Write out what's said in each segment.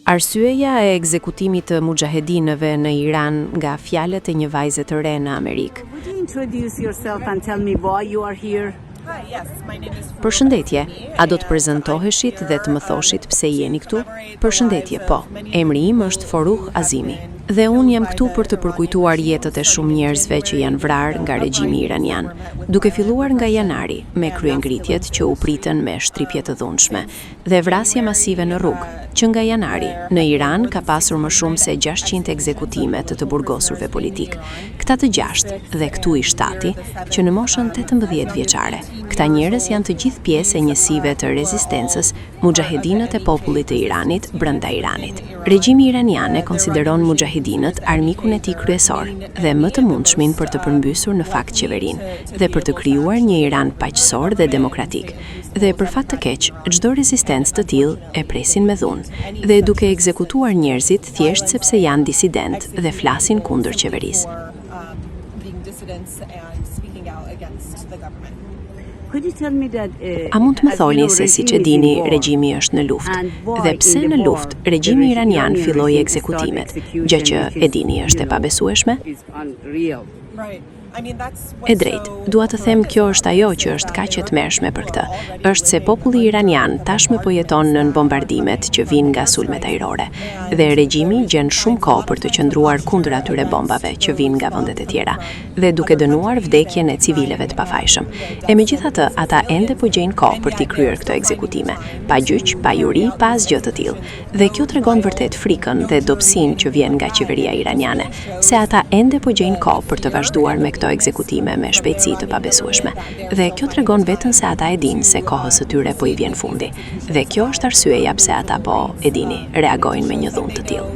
Arsyeja e ekzekutimit të mujahedinëve në Iran nga fjalët e një vajze të re në Amerikë. Përshëndetje, a do të prezantoheshit dhe të më thoshit pse jeni këtu? Përshëndetje, po. Emri im është Foruh Azimi. Dhe unë jam këtu për të përkujtuar jetët e shumë njerëzve që janë vrarë nga regjimi iranian, duke filluar nga janari, me kryengritjet që u pritën me shtripje të dhunshme, dhe vrasje masive në rrugë, që nga janari, në Iran ka pasur më shumë se 600 ekzekutime të burgosurve politik. Këta të 6 dhe këtu i 7, që në moshën 18 vjeçare. Këta njerëz janë të gjithë pjesë e njësive të rezistencës, mujahedinët e popullit të Iranit brenda Iranit. Regjimi iranian e konsideron mujahedinët armikun e tij kryesor dhe më të mundshmin për të përmbysur në fakt qeverinë dhe për të krijuar një Iran paqësor dhe demokratik. Dhe për fat të keq, çdo rezistencë të tillë e presin me dhunë dhe duke ekzekutuar njerëzit thjesht sepse janë disident dhe flasin kundër qeverisë. A mund të më thoni se siç e dini, regjimi është në luftë dhe pse në luftë regjimi iranian filloi ekzekutimet, gjë që e dini është e pabesueshme? E drejt, dua të them kjo është ajo që është kaq e tmerrshme për këtë, është se populli iranian tashmë po jeton nën bombardimet që vijnë nga sulmet ajrore, dhe regjimi gjen shumë kohë për të qëndruar kundër atyre bombave që vijnë nga vendet e tjera, dhe duke dënuar vdekjen e civileve të pafajshëm. E megjithatë, ata ende po gjejnë kohë për t'i kryer këto ekzekutime, pa gjyq, pa juri, pa asgjë të tillë. Dhe kjo tregon vërtet frikën dhe dobësinë që vjen nga qeveria iraniane, se ata ende po gjejnë kohë për të vazhduar me këto ekzekutime me shpejtësi të pabesueshme. Dhe kjo tregon vetëm se ata e dinë se kohës së tyre po i vjen fundi. Dhe kjo është arsyeja pse ata po, e dini, reagojnë me një dhunë të tillë.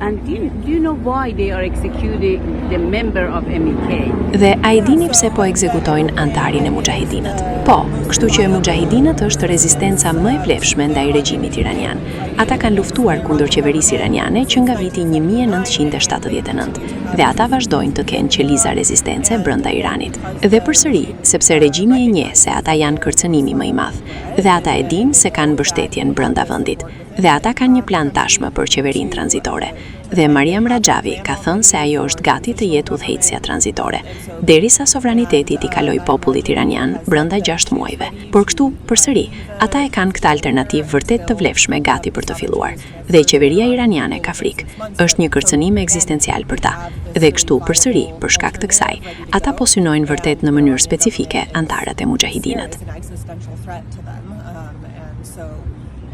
And do you know why they are executing the member of MEK? Dhe a i dini pse po ekzekutojnë antarin e mujahedinët? Po, kështu që mujahedinët është rezistenca më e vlefshme ndaj regjimit iranian. Ata kanë luftuar kundër qeverisë iraniane që nga viti 1979 dhe ata vazhdojnë të kenë qeliza rezistence brenda Iranit. Dhe përsëri, sepse regjimi e njeh se ata janë kërcënimi më i madh dhe ata e dinë se kanë mbështetjen brenda vendit. Dhe ata kanë një plan tashmë për qeverinë tranzitore. Dhe Mariam Rajavi ka thënë se ajo është gati të jetë udhëheqësja tranzitore, derisa sovraniteti i kalojë popullit iranian brenda 6 muajve. Por kështu, përsëri, ata e kanë këtë alternativë vërtet të vlefshme gati për të filluar. Dhe qeveria iraniane ka frikë. Është një kërcënim ekzistencial për ta. Dhe kështu, përsëri, për shkak të kësaj, ata po synojnë vërtet në mënyrë specifike antarët e mujahedinët.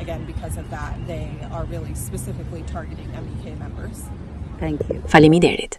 Again, because of that, they are really specifically targeting MEK members. Thank you. Faleminderit.